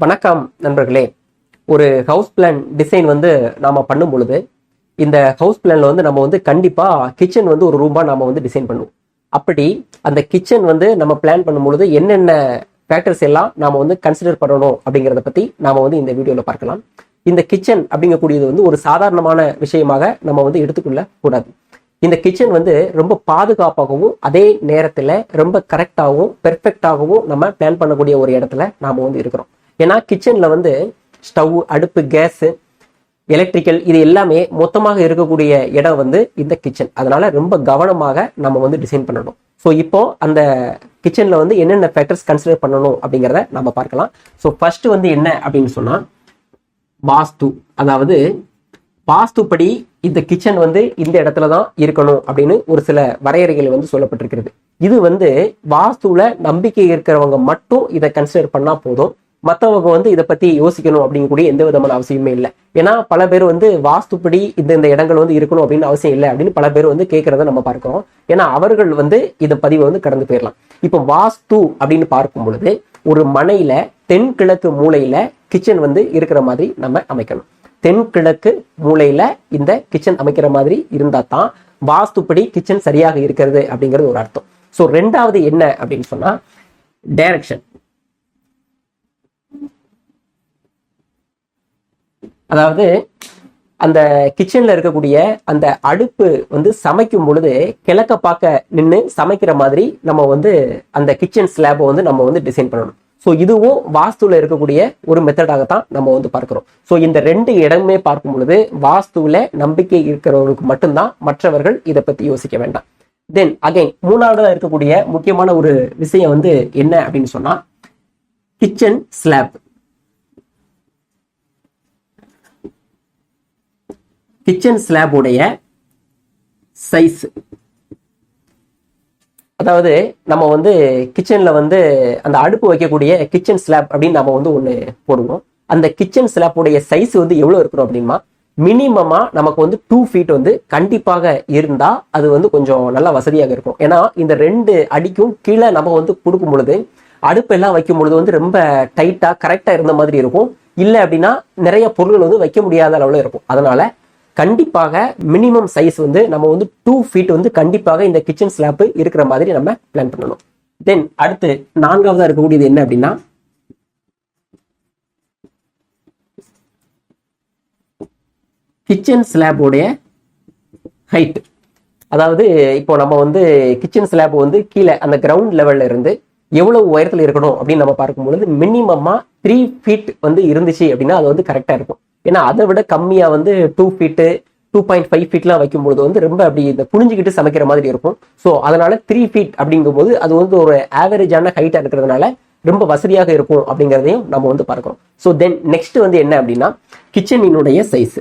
வணக்கம் நண்பர்களே. ஒரு ஹவுஸ் பிளான் டிசைன் வந்து நாம பண்ணும் பொழுது இந்த ஹவுஸ் பிளான்ல வந்து நம்ம வந்து கண்டிப்பா கிச்சன் வந்து ஒரு ரூமா நாம வந்து டிசைன் பண்ணுவோம். அப்படி அந்த கிச்சன் வந்து நம்ம பிளான் பண்ணும் பொழுது என்னென்ன ஃபேக்டர்ஸ் எல்லாம் நாம வந்து கன்சிடர் பண்ணணும் அப்படிங்கிறத பத்தி நாம வந்து இந்த வீடியோல பார்க்கலாம். இந்த கிச்சன் அப்படிங்கக்கூடியது வந்து ஒரு சாதாரணமான விஷயமாக நம்ம வந்து எடுத்துக்கொள்ள கூடாது. இந்த கிச்சன் வந்து ரொம்ப பாதுகாப்பாகவும் அதே நேரத்துல ரொம்ப கரெக்டாகவும் பெர்ஃபெக்டாகவும் நம்ம பிளான் பண்ணக்கூடிய ஒரு இடத்துல நாம வந்து இருக்கிறோம். ஏன்னா கிச்சன்ல வந்து ஸ்டவ், அடுப்பு, கேஸ், எலக்ட்ரிக்கல் இது எல்லாமே மொத்தமாக இருக்கக்கூடிய இடம் வந்து இந்த கிச்சன். அதனால ரொம்ப கவனமாக நம்ம வந்து டிசைன் பண்ணணும். ஸோ இப்போ அந்த கிச்சன்ல வந்து என்னென்ன ஃபேக்டர்ஸ் கன்சிடர் பண்ணணும் அப்படிங்கிறத நம்ம பார்க்கலாம். ஸோ ஃபர்ஸ்ட் வந்து என்ன அப்படின்னு சொன்னா வாஸ்து, அதாவது வாஸ்துப்படி இந்த கிச்சன் வந்து இந்த இடத்துல தான் இருக்கணும் அப்படின்னு ஒரு சில வரையறைகள் வந்து சொல்லப்பட்டிருக்கிறது. இது வந்து வாஸ்துல நம்பிக்கை இருக்கிறவங்க மட்டும் இதை கன்சிடர் பண்ணா போதும். மற்றவங்க வந்து இதை பத்தி யோசிக்கணும் அப்படிங்கக்கூடிய எந்த விதமான அவசியமே இல்லை. ஏன்னா பல பேர் வந்து வாஸ்துப்படி இந்த இடங்கள் வந்து இருக்கணும் அப்படின்னு அவசியம் இல்லை அப்படின்னு பல பேர் வந்து கேட்கறத நம்ம பார்க்கிறோம். ஏன்னா அவர்கள் வந்து இதை பதிவை வந்து கடந்து போயிடலாம். இப்போ வாஸ்து அப்படின்னு பார்க்கும் பொழுது ஒரு மனையில தென்கிழக்கு மூலையில கிச்சன் வந்து இருக்கிற மாதிரி நம்ம அமைக்கணும். தென்கிழக்கு மூலையில இந்த கிச்சன் அமைக்கிற மாதிரி இருந்தா தான் வாஸ்துப்படி கிச்சன் சரியாக இருக்கிறது அப்படிங்கிறது ஒரு அர்த்தம். ஸோ ரெண்டாவது என்ன அப்படின்னு சொன்னா டைரக்ஷன். அதாவது அந்த கிச்சன்ல இருக்கக்கூடிய அந்த அடுப்பு வந்து சமைக்கும் பொழுது கிழக்க பார்க்க நின்று சமைக்கிற மாதிரி நம்ம வந்து அந்த கிச்சன் ஸ்லாபை வந்து நம்ம வந்து டிசைன் பண்ணணும். ஸோ இதுவும் வாஸ்துல இருக்கக்கூடிய ஒரு மெத்தடாகத்தான் நம்ம வந்து பார்க்கிறோம். ஸோ இந்த ரெண்டு இடமே பார்க்கும் பொழுது வாஸ்துல நம்பிக்கை இருக்கிறவங்களுக்கு மட்டும்தான், மற்றவர்கள் இதை பத்தி யோசிக்க வேண்டாம். தென் அகைன் மூணாவதா இருக்கக்கூடிய முக்கியமான ஒரு விஷயம் வந்து என்ன அப்படின்னு சொன்னா கிச்சன் ஸ்லாப். கிச்சன் ஸ்லாப் உடைய சைஸ், அதாவது நம்ம வந்து கிச்சன்ல வந்து அந்த அடுப்பு வைக்கக்கூடிய கிச்சன் ஸ்லாப் அப்படின்னு நம்ம வந்து ஒண்ணு போடுவோம். அந்த கிச்சன் ஸ்லாப் உடைய சைஸ் வந்து எவ்வளவு இருக்கணும் அப்படின்னா மினிமமா நமக்கு வந்து 2 feet வந்து கண்டிப்பாக இருந்தா அது வந்து கொஞ்சம் நல்லா வசதியாக இருக்கும். ஏன்னா இந்த 2 அடிக்கும் கீழே நம்ம வந்து கொடுக்கும் பொழுது அடுப்பு எல்லாம் வைக்கும் பொழுது வந்து ரொம்ப டைட்டா கரெக்டா இருந்த மாதிரி இருக்கும். இல்லை அப்படின்னா நிறைய பொருட்கள் வந்து வைக்க முடியாத அளவுல இருக்கும். அதனால கண்டிப்பாக மினிமம் சைஸ் வந்து நம்ம வந்து 2 feet வந்து கண்டிப்பாக இந்த கிச்சன் ஸ்லாப் இருக்கிற மாதிரி நம்ம பிளான் பண்ணணும். தென் அடுத்து நான்காவதா இருக்கக்கூடியது என்ன அப்படின்னா கிச்சன் ஸ்லாப் உடைய ஹைட். அதாவது இப்போ நம்ம வந்து கிச்சன் ஸ்லாப் வந்து கீழே அந்த கிரவுண்ட் லெவல்ல இருந்து எவ்வளவு உயரத்துல இருக்கணும் அப்படின்னு நம்ம பார்க்கும் பொழுது மினிமமா 3 feet வந்து இருந்துச்சு அப்படின்னா அது வந்து கரெக்டா இருக்கும். ஏன்னா அதை விட கம்மியா வந்து 2 feet 2.5 feetலாம் வைக்கும்போது வந்து ரொம்ப அப்படி இந்த புனிஞ்சுக்கிட்டு சமைக்கிற மாதிரி இருக்கும். ஸோ அதனால 3 feet அப்படிங்கும் போது அது வந்து ஒரு ஆவரேஜான ஹைட்டா இருக்கிறதுனால ரொம்ப வசதியாக இருக்கும் அப்படிங்கிறதையும் நம்ம வந்து பார்க்கிறோம். ஸோ தென் நெக்ஸ்ட் வந்து என்ன அப்படின்னா கிச்சனினுடைய சைஸ்.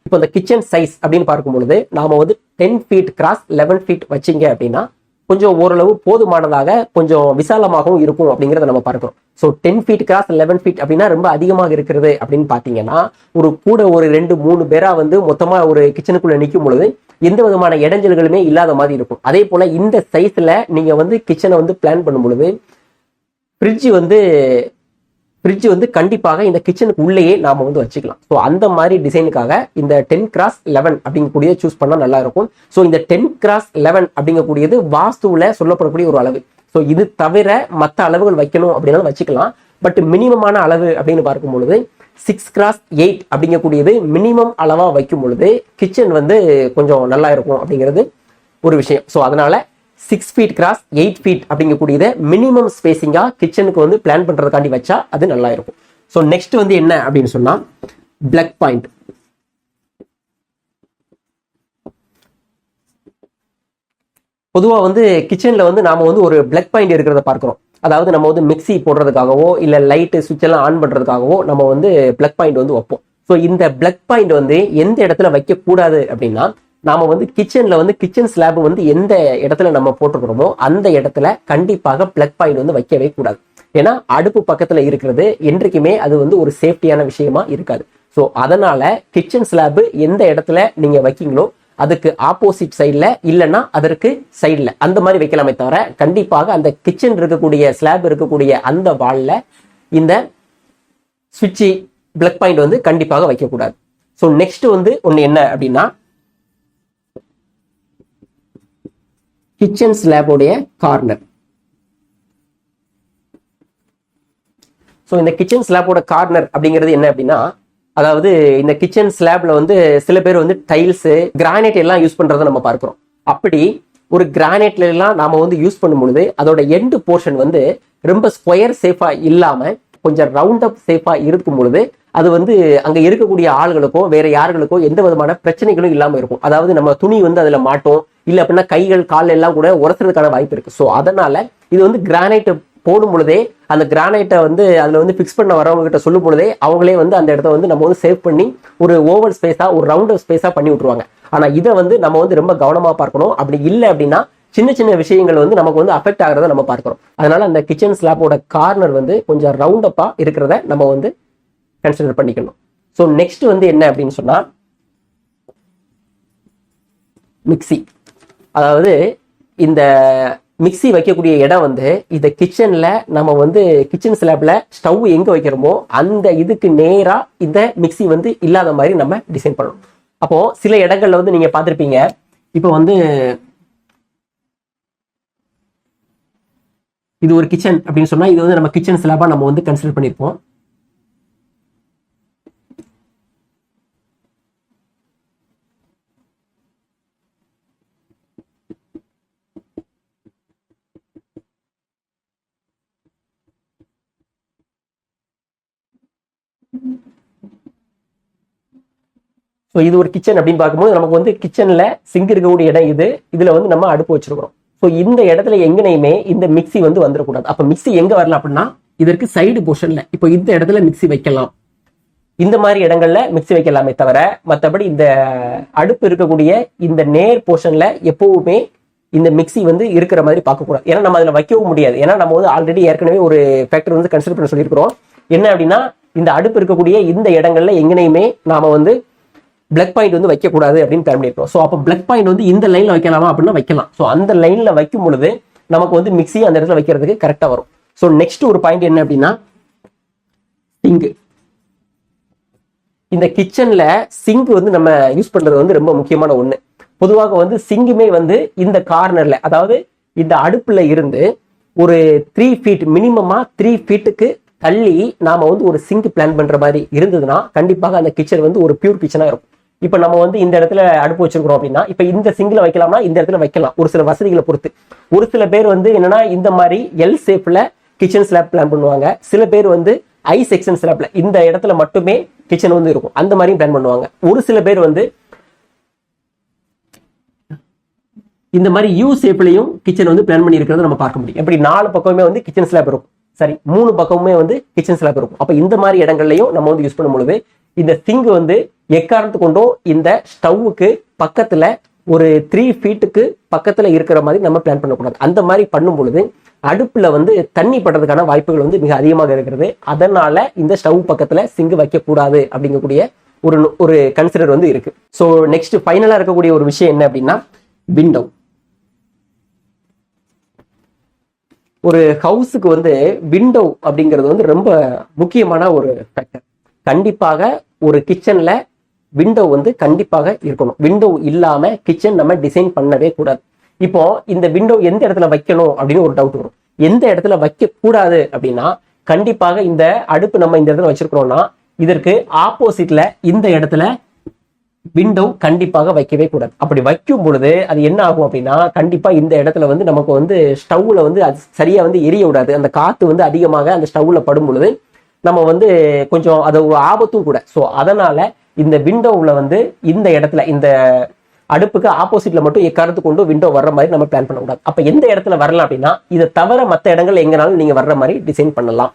இப்போ இந்த கிச்சன் சைஸ் அப்படின்னு பார்க்கும் பொழுது நாம வந்து 10 feet cross 11 feet வச்சிங்க அப்படின்னா கொஞ்சம் ஓரளவு போதுமானதாக கொஞ்சம் விசாலமாகவும் இருக்கும் அப்படிங்கிறத நம்ம பார்க்கிறோம். ஸோ 10 feet cross 11 feet அப்படின்னா ரொம்ப அதிகமாக இருக்கிறது அப்படின்னு பார்த்தீங்கன்னா ஒரு கூட ஒரு 2-3 பேரா வந்து மொத்தமா ஒரு கிச்சனுக்குள்ள நிற்கும் பொழுது எந்த விதமான இடைஞ்சல்களுமே இல்லாத மாதிரி இருக்கும். அதே போல இந்த சைஸ்ல நீங்க வந்து கிச்சனை வந்து பிளான் பண்ணும் பொழுது ஃப்ரிட்ஜ் வந்து கண்டிப்பாக இந்த கிச்சனுக்கு உள்ளேயே நாம வந்து வச்சுக்கலாம். ஸோ அந்த மாதிரி டிசைனுக்காக இந்த 10 cross 11 அப்படிங்கக்கூடியது சூஸ் பண்ணா நல்லா இருக்கும். ஸோ இந்த 10 cross 11 அப்படிங்கக்கூடியது வாஸ்துவில் சொல்லப்படக்கூடிய ஒரு அளவு. ஸோ இது தவிர மற்ற அளவுகள் வைக்கணும் அப்படின்னாலும் வச்சுக்கலாம். பட் மினிமமான அளவு அப்படின்னு பார்க்கும் பொழுது 6 cross 8 அப்படிங்கக்கூடியது மினிமம் அளவா வைக்கும் பொழுது கிச்சன் வந்து கொஞ்சம் நல்லா இருக்கும் அப்படிங்கிறது ஒரு விஷயம். ஸோ அதனால 6 feet cross 8 feet அப்படிங்கக்கூடியத மினிமம் ஸ்பேசிங்கா கிச்சனுக்கு வந்து பிளான் பண்றதுக்காண்டி வச்சா அது நல்லா இருக்கும். ஸோ நெக்ஸ்ட் வந்து என்ன அப்படின்னு சொன்னா பிளக் பாயிண்ட். பொதுவா வந்து கிச்சன்ல வந்து நாம வந்து ஒரு பிளக் பாயிண்ட் இருக்கிறத பார்க்கிறோம். அதாவது நம்ம வந்து மிக்சி போடுறதுக்காகவோ இல்ல லைட்டு சுவிட்ச் எல்லாம் ஆன் பண்றதுக்காகவோ நம்ம வந்து பிளக் பாயிண்ட் வந்து வைப்போம். ஸோ இந்த பிளக் பாயிண்ட் வந்து எந்த இடத்துல வைக்க கூடாது அப்படின்னா நாம வந்து கிச்சன்ல வந்து கிச்சன் ஸ்லாப் வந்து எந்த இடத்துல நம்ம போட்டுக்கிறோமோ அந்த இடத்துல கண்டிப்பாக பிளக் பாயிண்ட் வந்து வைக்கவே கூடாது. ஏன்னா அடுப்பு பக்கத்துல இருக்கிறது என்றைக்குமே அது வந்து ஒரு சேஃப்டியான விஷயமா இருக்காது. ஸோ அதனால கிச்சன் ஸ்லாப் எந்த இடத்துல நீங்க வைக்கீங்களோ அதுக்கு ஆப்போசிட் சைடில் இல்லைன்னா அதற்கு சைடில் அந்த மாதிரி வைக்கலாமே தவிர கண்டிப்பாக அந்த கிச்சன் இருக்கக்கூடிய ஸ்லாப் இருக்கக்கூடிய அந்த வால்ல இந்த சுவிட்சு பிளக் பாயிண்ட் வந்து கண்டிப்பாக வைக்கக்கூடாது. ஸோ நெக்ஸ்ட் வந்து ஒன்று என்ன அப்படின்னா கிச்சன் ஸ்லாபோடைய கார்னர். ஸோ இந்த கிச்சன் ஸ்லாபோட கார்னர் அப்படிங்கிறது என்ன அப்படின்னா, அதாவது இந்த கிச்சன் ஸ்லாப்ல வந்து சில பேர் வந்து டைல்ஸ் கிரானைட் எல்லாம் யூஸ் பண்றதை நம்ம பார்க்கிறோம். அப்படி ஒரு கிரானைட்ல எல்லாம் நாம வந்து யூஸ் பண்ணும் பொழுது அதோட எண்டு போர்ஷன் வந்து ரொம்ப ஸ்கொயர் சேஃபா இல்லாம கொஞ்சம் ரவுண்ட் அப் சேஃபா இருக்கும் பொழுது அது வந்து அங்க இருக்கக்கூடிய ஆளுகளுக்கோ வேற யாருகளுக்கோ எந்த விதமான பிரச்சனைகளும் இல்லாம இருக்கும். அதாவது நம்ம துணி வந்து அதுல மாட்டோம், இல்ல அப்படின்னா கைகள் கால் எல்லாம் கூட உரசுறதுக்கான வாய்ப்பு இருக்கு. ஸோ அதனால இது வந்து கிரானைட் போடும் பொழுதே அந்த கிரானைட்டை வந்து அதுல வந்து பிக்ஸ் பண்ண வரவங்க கிட்ட சொல்லும் பொழுதே அவங்களே வந்து அந்த இடத்த வந்து நம்ம வந்து சேவ் பண்ணி ஒரு ஓவல் ஸ்பேஸா ஒரு ரவுண்ட் ஸ்பேஸா பண்ணி விட்டுருவாங்க. ஆனா இதை வந்து நம்ம வந்து ரொம்ப கவனமா பார்க்கணும். அப்படி இல்லை அப்படின்னா சின்ன சின்ன விஷயங்கள் வந்து நமக்கு வந்து அஃபெக்ட் ஆகிறத நம்ம பார்க்கிறோம். அதனால அந்த கிச்சன் ஸ்லாப்போட கார்னர் வந்து கொஞ்சம் ரவுண்ட் அப்பா இருக்கிறத நம்ம வந்து கன்சிடர் பண்ணிக்கணும். ஸோ நெக்ஸ்ட் வந்து என்ன அப்படின்னு சொன்னா மிக்சி. அதாவது இந்த மிக்சி வைக்கக்கூடிய இடம் வந்து இந்த கிச்சன்ல நம்ம வந்து கிச்சன் ஸ்லாப்ல ஸ்டவ் எங்க வைக்கிறோமோ அந்த இதுக்கு நேரா இந்த மிக்சி வந்து இல்லாத மாதிரி நம்ம டிசைன் பண்ணணும். அப்போ சில இடங்கள்ல வந்து நீங்க பார்த்திருப்பீங்க, இப்போ வந்து இது ஒரு கிச்சன் அப்படின்னு சொன்னா இது வந்து நம்ம கிச்சன் ஸ்லாபா நம்ம வந்து கன்சிடர் பண்ணிருப்போம். ஸோ இது ஒரு கிச்சன் அப்படின்னு பார்க்கும்போது நமக்கு வந்து கிச்சன்ல சிங்க் இருக்கக்கூடிய இடம் இது, இதுல வந்து நம்ம அடுப்பு வச்சிருக்கிறோம். ஸோ இந்த இடத்துல எங்கனையுமே இந்த மிக்சி வந்து வந்துடக்கூடாது. அப்ப மிக்சி எங்க வரலாம் அப்படின்னா இதற்கு சைடு போர்ஷன்ல இப்போ இந்த இடத்துல மிக்சி வைக்கலாம், இந்த மாதிரி இடங்கள்ல மிக்சி வைக்கலாமே தவிர மற்றபடி இந்த அடுப்பு இருக்கக்கூடிய இந்த நேர் போர்ஷன்ல எப்பவுமே இந்த மிக்சி வந்து இருக்கிற மாதிரி பார்க்கக்கூடாது. ஏன்னா நம்ம அதில் வைக்கவும் முடியாது. ஏன்னா நம்ம வந்து ஆல்ரெடி ஏற்கனவே ஒரு ஃபேக்டர் வந்து கன்சிடர் பண்ண சொல்லியிருக்கிறோம். என்ன அப்படின்னா இந்த அடுப்பு இருக்கக்கூடிய இந்த இடங்கள்ல எங்கனையுமே நாம வந்து பிளக் பாயிண்ட் வந்து வைக்கக்கூடாது அப்படின்னு பிளான் பண்ணிருக்கோம். ஸோ அப்போ பிளக் பாயிண்ட் வந்து இந்த லைன்ல வைக்கலாமா அப்படின்னா வைக்கலாம். ஸோ அந்த லைன்ல வைக்கும் பொழுது நமக்கு வந்து மிக்சி அந்த இடத்துல வைக்கிறதுக்கு கரெக்டா வரும். ஸோ நெக்ஸ்ட் ஒரு பாயிண்ட் என்ன அப்படின்னா சிங்க். இந்த கிச்சன்ல சிங்க் வந்து நம்ம யூஸ் பண்றது வந்து ரொம்ப முக்கியமான ஒண்ணு. பொதுவாக வந்து சிங்குமே வந்து இந்த கார்னர்ல, அதாவது இந்த அடுப்புல இருந்து ஒரு 3 ஃபீட் மினிமமா 3 ஃபீட்டுக்கு தள்ளி நாம வந்து ஒரு சிங்க் பிளான் பண்ற மாதிரி இருந்ததுன்னா கண்டிப்பாக அந்த கிச்சன் வந்து ஒரு பியூர் கிச்சனா இருக்கும். இப்ப நம்ம வந்து இந்த இடத்துல அடுப்பு வச்சிருக்கிறோம் அப்படின்னா இப்ப இந்த சிங்க்ல வைக்கலாம்னா இந்த இடத்துல வைக்கலாம், ஒரு சில வசதிகளை பொறுத்து. ஒரு சில பேர் வந்து என்னன்னா இந்த மாதிரி எல் ஷேப்ல கிச்சன் ஸ்லாப் பிளான் பண்ணுவாங்க. சில பேர் வந்து ஐ செக்ஷன் ஸ்லாப்ல இந்த இடத்துல மட்டுமே கிச்சன் வந்து இருக்கும், அந்த மாதிரியும் பிளான் பண்ணுவாங்க. ஒரு சில பேர் வந்து இந்த மாதிரி யூ ஷேப்லயும் கிச்சன் வந்து பிளான் பண்ணி இருக்கிறத நம்ம பார்க்க முடியும். எப்படி 4 பக்கமே வந்து கிச்சன் ஸ்லாப் இருக்கும், சரி 3 பக்கமுமே வந்து கிச்சன் ஸ்லாப் இருக்கும். அப்ப இந்த மாதிரி இடங்கள்லயும் நம்ம வந்து யூஸ் பண்ணும் பொழுது இந்த சிங்க் வந்து எக்காரணத்து கொண்டும் இந்த ஸ்டவ்வுக்கு பக்கத்துல ஒரு 3 ஃபீட்டுக்கு பக்கத்துல இருக்கிற மாதிரி நம்ம பிளான் பண்ணக்கூடாது. அந்த மாதிரி பண்ணும் பொழுது அடுப்புல வந்து தண்ணி படுறதுக்கான வாய்ப்புகள் வந்து மிக அதிகமாக இருக்கிறது. அதனால இந்த ஸ்டவ் பக்கத்துல சிங்க் வைக்கக்கூடாது அப்படிங்கக்கூடிய ஒரு கன்சிடர் வந்து இருக்கு. ஸோ நெக்ஸ்ட் ஃபைனலா இருக்கக்கூடிய ஒரு விஷயம் என்ன அப்படின்னா விண்டோ. ஒரு ஹவுஸுக்கு வந்து விண்டோ அப்படிங்கிறது வந்து ரொம்ப முக்கியமான ஒரு ஃபேக்டர். கண்டிப்பாக ஒரு கிச்சன்ல விண்டோ வந்து கண்டிப்பாக இருக்கணும். விண்டோ இல்லாம கிச்சன் நம்ம டிசைன் பண்ணவே கூடாது. இப்போ இந்த விண்டோ எந்த இடத்துல வைக்கணும் அப்படின்னு ஒரு டவுட் வரும். எந்த இடத்துல வைக்க கூடாது அப்படின்னா கண்டிப்பாக இந்த அடுப்பு நம்ம இந்த இடத்துல வச்சிருக்கிறோம்னா இதற்கு ஆப்போசிட்ல இந்த இடத்துல விண்டோ கண்டிப்பாக வைக்கவே கூடாது. அப்படி வைக்கும் பொழுது அது என்ன ஆகும் அப்படின்னா கண்டிப்பா இந்த இடத்துல வந்து நமக்கு வந்து ஸ்டவ்ல வந்து அது சரியா வந்து எரிய விடாது. அந்த காத்து வந்து அதிகமாக அந்த ஸ்டவ்ல படும் பொழுது நம்ம வந்து கொஞ்சம் அது ஒரு ஆபத்தும் கூட. ஸோ அதனால இந்த விண்டோவில் வந்து இந்த இடத்துல இந்த அடுப்புக்கு ஆப்போசிட்ல மட்டும் எக்காரணத்து கொண்டு விண்டோ வர்ற மாதிரி நம்ம பிளான் பண்ணக்கூடாது. அப்ப எந்த இடத்துல வரலாம் அப்படின்னா இதை தவிர மற்ற இடங்கள் எங்கனாலும் நீங்க வர்ற மாதிரி டிசைன் பண்ணலாம்.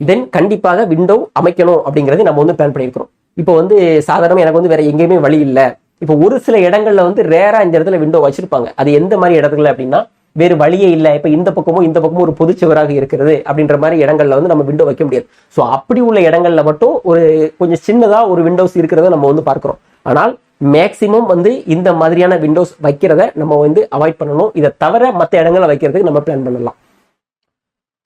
தென் கண்டிப்பாக விண்டோ அமைக்கணும் அப்படிங்கிறது நம்ம வந்து பிளான் பண்ணியிருக்கிறோம். இப்போ வந்து சாதாரணமா எனக்கு வந்து வேற எங்கேயுமே வழி இல்லை. இப்போ ஒரு சில இடங்கள்ல வந்து ரேரா இந்த இடத்துல விண்டோ வச்சிருப்பாங்க. அது எந்த மாதிரி இடத்துல அப்படின்னா வேறு வழியே இல்லை, இப்போ இந்த பக்கமும் ஒரு பொதுச்சுவராக இருக்கிறது அப்படின்ற மாதிரி இடங்கள்ல வந்து நம்ம விண்டோ வைக்க முடியாது. ஸோ அப்படி உள்ள இடங்கள்ல மட்டும் ஒரு கொஞ்சம் சின்னதா ஒரு விண்டோஸ் இருக்கிறத நம்ம வந்து பார்க்கிறோம். ஆனால் மேக்சிமம் வந்து இந்த மாதிரியான விண்டோஸ் வைக்கிறத நம்ம வந்து அவாய்ட் பண்ணணும். இதை தவிர மற்ற இடங்களை வைக்கிறதுக்கு நம்ம பிளான் பண்ணலாம்.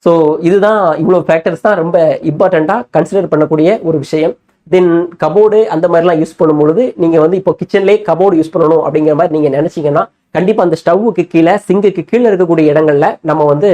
ஸோ இதுதான், இவ்வளோ ஃபேக்டர்ஸ் தான் ரொம்ப இம்பார்ட்டண்ட்டாக கன்சிடர் பண்ணக்கூடிய ஒரு விஷயம். தென் கபோர்டு அந்த மாதிரிலாம் யூஸ் பண்ணும்பொழுது நீங்கள் வந்து இப்போ கிச்சன்லேயே கபோர்டு யூஸ் பண்ணணும் அப்படிங்கிற மாதிரி நீங்கள் நினச்சிங்கன்னா கண்டிப்பாக அந்த ஸ்டவ்வுக்கு கீழே, சிங்குக்கு கீழே இருக்கக்கூடிய இடங்கள்ல நம்ம வந்து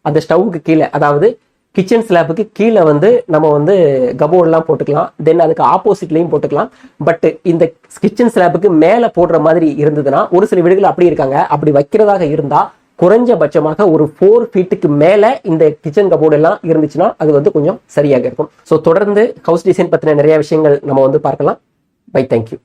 அந்த ஸ்டவ்வுக்கு கீழே, அதாவது கிச்சன் ஸ்லாப்புக்கு கீழே வந்து நம்ம வந்து கபோர்ட்லாம் போட்டுக்கலாம். தென் அதுக்கு ஆப்போசிட்லையும் போட்டுக்கலாம். பட் இந்த கிச்சன் ஸ்லாப்புக்கு மேலே போடுற மாதிரி இருந்ததுன்னா, ஒரு சில வீடுகள் அப்படி இருக்காங்க. அப்படி வைக்கிறதாக இருந்தால் குறைஞ்சபட்சமாக ஒரு 4 ஃபீட்டுக்கு மேலே இந்த கிச்சன் கபோர்டு எல்லாம் இருந்துச்சுன்னா அது வந்து கொஞ்சம் சரியாக இருக்கும். ஸோ தொடர்ந்து ஹவுஸ் டிசைன் பற்றின நிறைய விஷயங்கள் நம்ம வந்து பார்க்கலாம். Bye, thank you.